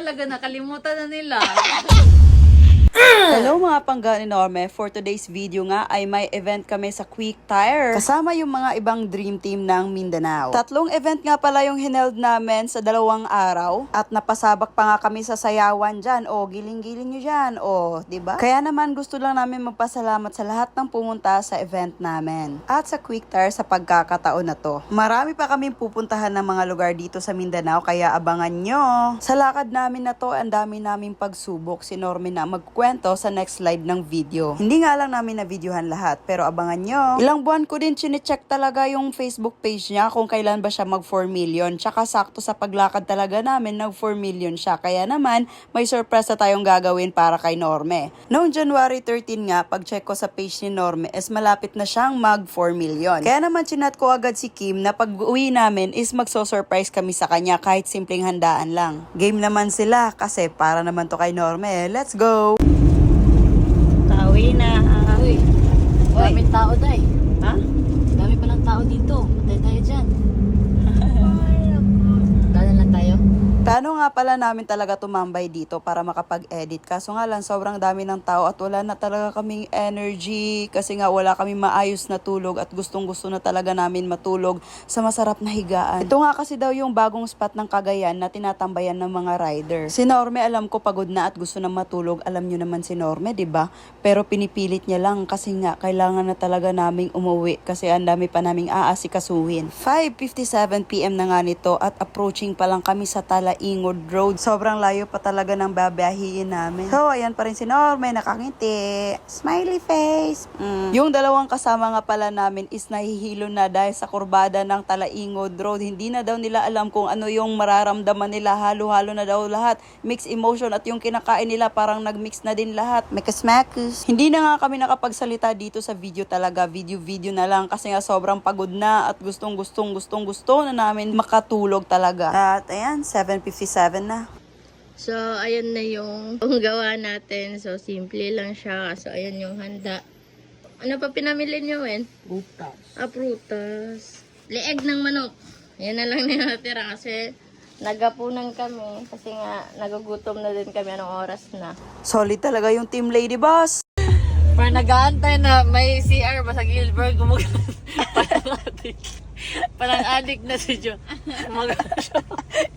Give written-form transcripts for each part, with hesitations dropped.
talaga, nakalimutan na nila. Hello mga pangga ni Norme. For today's video nga ay may event kami sa Quick Tire. Kasama yung mga ibang dream team ng Mindanao. 3 event nga pala yung hineld namin sa 2 araw. At napasabak pa nga kami sa sayawan dyan. O, giling-giling nyo dyan. O, diba? Kaya naman gusto lang namin magpasalamat sa lahat ng pumunta sa event namin. At sa Quick Tire sa pagkakataon na to. Marami pa kaming pupuntahan ng mga lugar dito sa Mindanao. Kaya abangan nyo. Sa lakad namin na to, ang dami naming pagsubok. Si Norme na magkwento sa next slide ng video. Hindi nga lang namin na videohan lahat, pero abangan nyo. Ilang buwan ko din chinecheck talaga yung Facebook page niya kung kailan ba siya mag 4 million. Tsaka sakto sa paglakad talaga namin nag 4 million siya. Kaya naman, may surprise na tayong gagawin para kay Norme. Noong January 13 nga, pag-check ko sa page ni Norme, is malapit na siyang mag 4 million. Kaya naman chinat ko agad si Kim na pag uwi namin is magso-surprise kami sa kanya kahit simpleng handaan lang. Game naman sila kasi para naman to kay Norme. Let's go! Uwi na. Uy, daming tao day. Ha? Dami palang tao dito. Patay tayo dyan. Dalan lang tayo. Plano nga pala namin talaga tumambay dito para makapag-edit. Kaso nga lang, sobrang dami ng tao at wala na talaga kaming energy. Kasi nga wala kaming maayos na tulog at gustong-gusto na talaga namin matulog sa masarap na higaan. Ito nga kasi daw yung bagong spot ng Cagayan na tinatambayan ng mga rider. Si Norme alam ko pagod na at gusto na matulog. Alam nyo naman si Norme, diba? Pero pinipilit niya lang kasi nga kailangan na talaga naming umuwi kasi ang dami pa naming aasikasuhin. 5:57 PM na nga nito at approaching pa lang kami sa Talaingod Road. Sobrang layo pa talaga ng babiyahiin namin. So, ayan pa rin si Norme, nakangiti. Smiley face. Yung dalawang kasama nga pala namin is nahihilo na dahil sa kurbada ng Talaingod Road. Hindi na daw nila alam kung ano yung mararamdaman nila. Halo-halo na daw lahat. Mixed emotion at yung kinakain nila parang nagmix na din lahat. Mekas-mekas. Hindi na nga kami nakapagsalita dito sa video talaga. Video na lang kasi nga sobrang pagod na at gusto na namin makatulog talaga. At ayan, 7:57 na. So, ayan na yung gawa natin. So, simple lang siya. So, ayan yung handa. Ano pa pinamili nyo, Wen? Prutas. Prutas. Leeg ng manok. Yan na lang na natira kasi nagapunan kami. Kasi nga, nagugutom na din kami. Anong oras na? Solid talaga yung team Lady Boss. Parang nag-aantay na may CR ba sa Gilbert. Parang addict na si Jo.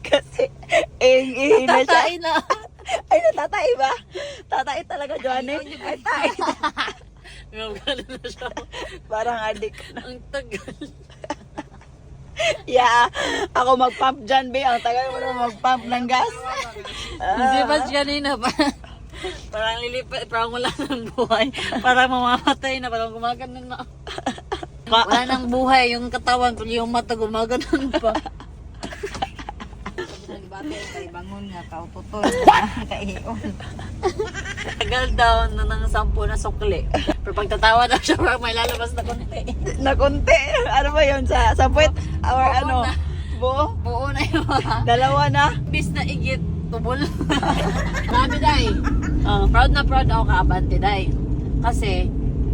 Kasi, na siya. Tatay na. Ay, natatay ba? Tatay talaga, Johnny. Ay, tay. Gano'n na siya. Parang addict. Ang tagal. Yeah, ako mag-pump dyan, be. Ang tagal mo na mag-pump ng gas. Hindi ba kanina pa? Parang lilipat, parang wala ng buhay. Parang mamamatay na, parang gumaganon na. Wala nang buhay, yung katawan, yung mata gumaganon pa. Bangon nga, tao putol. Tagal daw na ng 10 na sukli. Pero pag tatawa daw siya, parang may lalabas na konti. Na konti. Ano ba yun? Sa puwet? Or ano? Buo? Buo na yung mga. 2 na? Bis na igit, tubol. Grabe day. Proud na proud ako kaabante day. Kasi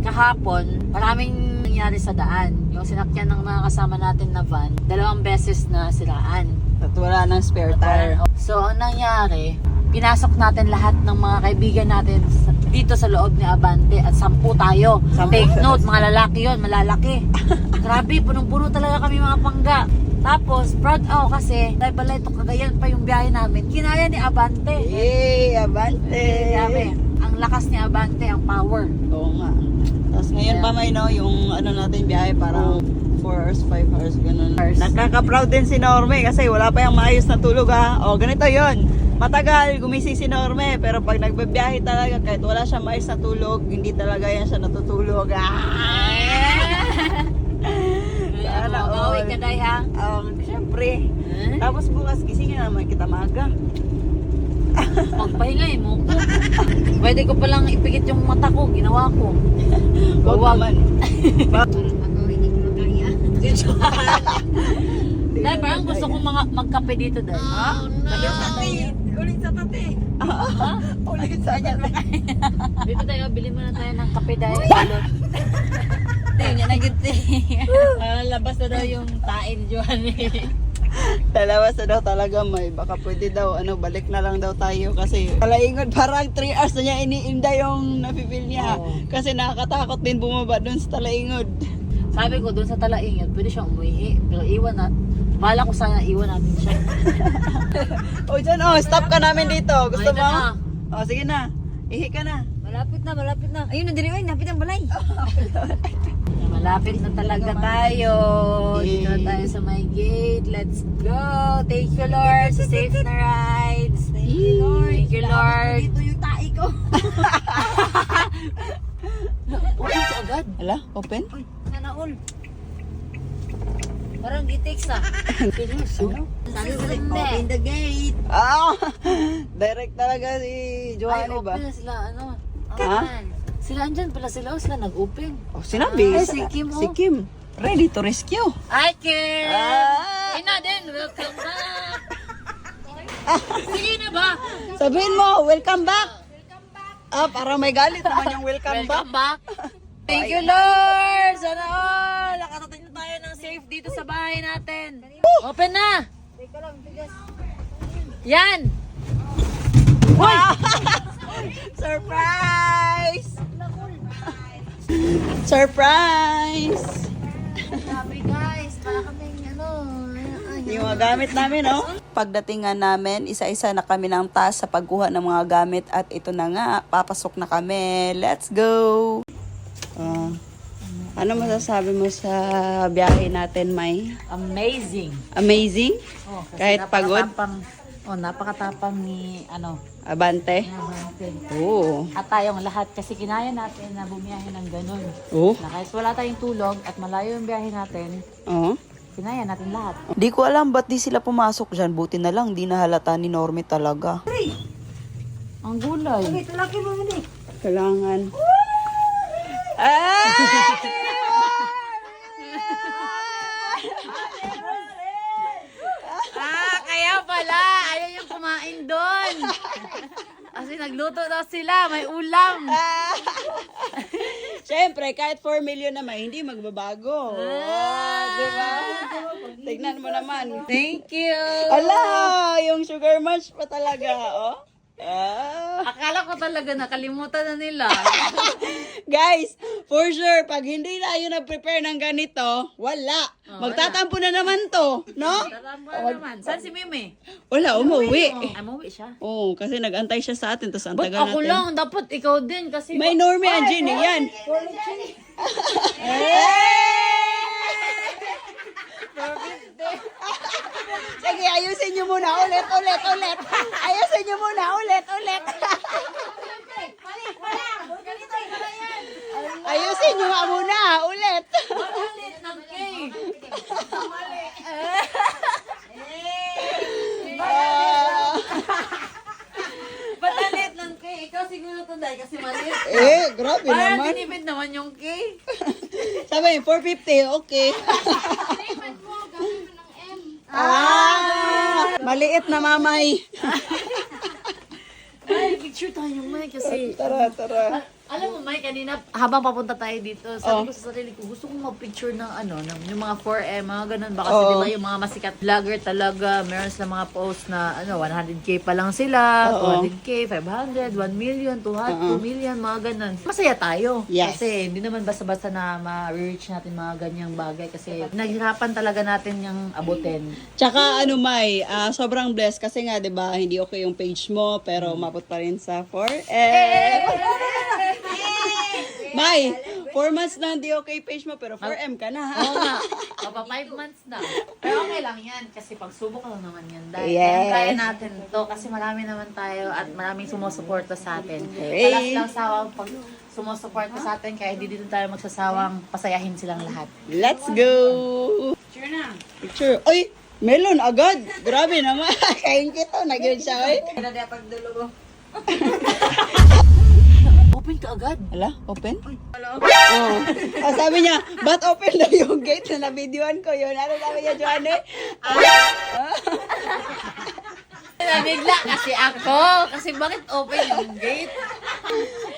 kahapon, maraming nangyari sa daan. Yung sinakyan ng mga kasama natin na van, 2 beses na siraan. At wala ng spare tire. So, ang nangyari, pinasok natin lahat ng mga kaibigan natin dito sa loob ni Abante at 10 tayo. Take note, mga lalaki yon, malalaki. Grabe, punong-puno talaga kami mga pangga. Tapos, proud ako kasi dahil pala ito Cagayan pa yung biyahe namin. Kinaya ni Abante. Yay, Abante! Grabe, ang lakas ni Abante, ang power. Oo nga. Tapos ngayon pa may yung ano natin biyahe parang 4 hours, 5 hours, ganun. Nakaka-proud din si Norme kasi wala pa yung maayos na tulog ha. O, ganito yon. Matagal, gumising si Norme, pero pag nagbabiyahe talaga, kahit wala siya maayos na tulog, hindi talaga yan siya natutulog. Sana all. Ka day ha? Siyempre. Tapos bukas gisingin naman kita maaga. Magpahingay mo ko. Pwede ko palang ipikit yung mata ko, ginawa ko. Huwag naman. Dahil parang gusto kong magkape dito dahil. Oh, no! Ulit sa tabi. Ulit sa tabi. Dito tayo, bilhin muna tayo ng kape dahil. Tingnan na gito. Labas na daw yung tain, Johnny. Dalawa sa daw talaga may. Baka pwede daw, balik na lang daw tayo kasi talaingod parang 3 hours na niya iniinda yung napipil niya. Oo. Kasi nakakatakot din bumaba doon sa talaingod. Sabi ko, doon sa Talaingid, pwede siyang umuwi. Pero iwan na. Bala ko sana iwan natin siya. O dyan, stop ka namin dito. Gusto Ay, mo? na. O, sige na. Ihi ka na. Malapit na, malapit na. Ayun na, dili, napit ang balay. Malapit na talaga tayo. Dito na tayo sa my gate. Let's go. Thank you, Lord. Sa safe na rides. Thank you, Lord. Thank you, Lord. Dito yung tae ko. Open ka agad. Ala, open? Uy, sana all. Parang ditex ah. Seryoso? Open the gate. Direct talaga si Ay, Johanny ba? open na sila. Ano? Ha? Sila andyan pala sila. Sila nag-open. Oh, sinabi. Ay, si Kim, Si Kim. Ready to rescue. Hi, Kim! Ah. Ay na din. Welcome back. Sige na ba? Sabihin mo, welcome back. Parang may galit naman yung welcome back. Welcome back. Thank you, Lord! Sana all! Nakatating na tayo ng safe dito sa bahay natin. Open na! Yan! Wow! Surprise! Surprise! Sabi guys, para kaming Yung mga gamit namin, oh. Pagdating nga namin, isa-isa na kami ng task sa pagkuha ng mga gamit at ito na nga, papasok na kami. Let's go! Ano masasabi mo sa biyahe natin, May? amazing. Amazing? Oh, kasi Kahit pagod? Napakatapang ni Abante? Abante. Oo. At tayong lahat kasi kinaya natin na bumiyahe ng ganun. Oo. Na kahit wala tayong tulog at malayo yung biyahe natin, Oo. kinaya natin lahat. Di ko alam ba't di sila pumasok dyan. Buti na lang, di nahalata ni Normie talaga. Ang gulay. Kailangan. Kaya pala, ayaw yung kumain doon. Kasi nagluto daw sila, may ulam. Siyempre, kahit 4 million naman, hindi magbabago. Diba? Tignan mo naman. Thank you. Ala, yung sugar mash pa talaga, oh. Akala ko talaga nakalimutan na nila. Guys, for sure, pag hindi tayo nag-prepare ng ganito, wala. Magtatampo na naman to, no? Tatampo na naman. Saan si Mimi? Wala, umuwi. Ay, umuwi siya. Oo, kasi nag-antay siya sa atin, tapos ang Ba't tagal ako natin. lang? Dapat ikaw din kasi... May Normie and Ginny, yan. Sige, ayusin nyo muna. Ulit. Ayusin nyo muna. Ulit. Ayusin nyo nga muna. Ulit. Malit ng cake. Patalit ng cake. Ikaw siguro to dahil kasi maliit. Grabe Parang naman. tinipid naman yung cake. Sabi, 450, okay. Maliit na mamay. Ay, picture tayo, May, kasi... Tara. Alam mo, May, kanina, habang papunta tayo dito, sabi ko sa sarili ko, gusto kong mag-picture ng yung mga 4M, mga ganun ba? Kasi Oo. diba yung mga masikat vlogger talaga, meron sila mga post na 100K pa lang sila, Oo. 200K, 500, 1 million, 2 million, mga ganun. Masaya tayo. Yes. Kasi hindi naman basta-basta na ma-reach natin mga ganyang bagay kasi naghirapan talaga natin yung abutin. Tsaka May, sobrang blessed kasi nga 'di ba, hindi okay yung page mo pero umabot pa rin sa 4M. May, 4 months na hindi okay page mo pero 4M ka na. Oo nga. Papa 5 months na. Pero okay lang yan kasi pagsubok lang naman yan. Dahil Yes. kaya natin to kasi marami naman tayo at maraming sumusuporta sa atin. Hey. Wala silang sawang pag sumusuporta sa atin kaya hindi din tayo magsasawang pasayahin silang lahat. Let's go. Sure na. Picture. Oy, melon agad. Grabe naman. Kain kita, nagyan siya oy. Open ka agad. Ala, open? Oh. Sabi niya, ba't open na yung gate na na-videoan ko yun? Ano sabi niya, Joanne? Nabigla kasi ako. Kasi bakit open yung gate?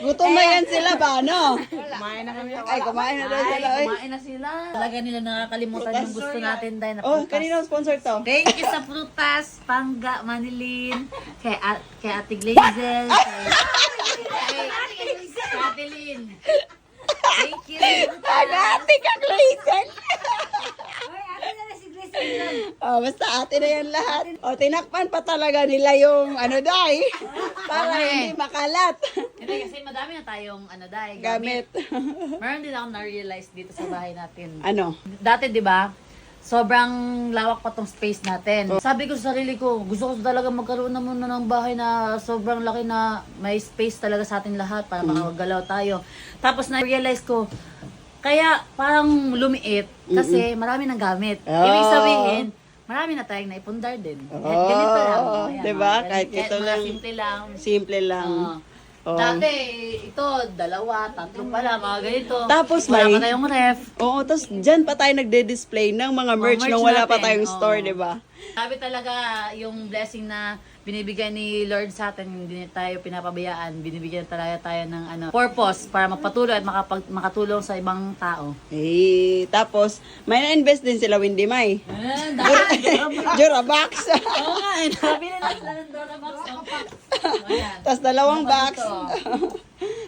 Gutom na yan sila ba, no? Kumain na kami. Ay, kumain na daw sila. Ay, Ay. kumain na sila. Talaga nila nakakalimutan yung gusto natin dahil na Oh, prutas. kanino sponsor to? Thank you sa prutas, Pangga, Manilin, kay Ate Glazel, kay Ate Lynn. Thank you. Ate ka, Glazen! Oh, basta ate na yan lahat. Oh, tinakpan pa talaga nila yung ano dai. Para hindi makalat. Hindi kasi madami na tayong dahil Gamit. Meron din akong na-realize dito sa bahay natin. Ano? Dati, di ba, sobrang lawak pa tong space natin. Sabi ko sa sarili ko, gusto ko talaga magkaroon na muna ng bahay na sobrang laki na may space talaga sa atin lahat para makagalaw tayo. Tapos na-realize ko, kaya parang lumiit kasi marami nang gamit. Ibig sabihin, marami na tayong naipundar din. Kahit ganito lang. Oh, Ayan, diba? mga Kahit ganito, ito mga lang. Simple lang. Simple lang. Oo. Oh. Dati, ito, 2, 3 pa lang, mga ganito. Tapos wala may- pa tayong ref. Oo, tapos dyan pa tayo nagde-display ng mga merch merch nung wala pa natin, tayong oo. store, di ba? Sabi talaga, yung blessing na binibigay ni Lord sa atin, hindi tayo pinapabayaan, binibigyan talaga tayo ng purpose para magpatuloy at makatulong sa ibang tao. Eh, tapos, may na-invest din sila, Windy May. Jurabox. Oo nga, nabili na sila ng Durabox. Ayan. Tapos 2 box. Ito.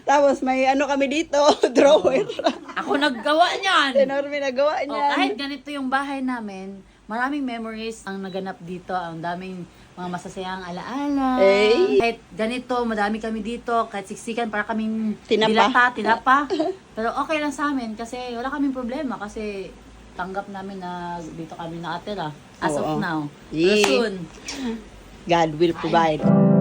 Tapos may ano kami dito, drawer. Ako naggawa niyan. Enorme na gawa Oh, niya. kahit ganito yung bahay namin, maraming memories ang naganap dito. Ang daming mga masasayang alaala. Eh. Kahit ganito, madami kami dito. Kahit siksikan, para kaming Tinapa. tinapa. Pero okay lang sa amin kasi wala kaming problema kasi tanggap namin na dito kami nakatira. As Oo. of now. Pero Yeah. soon, God will provide.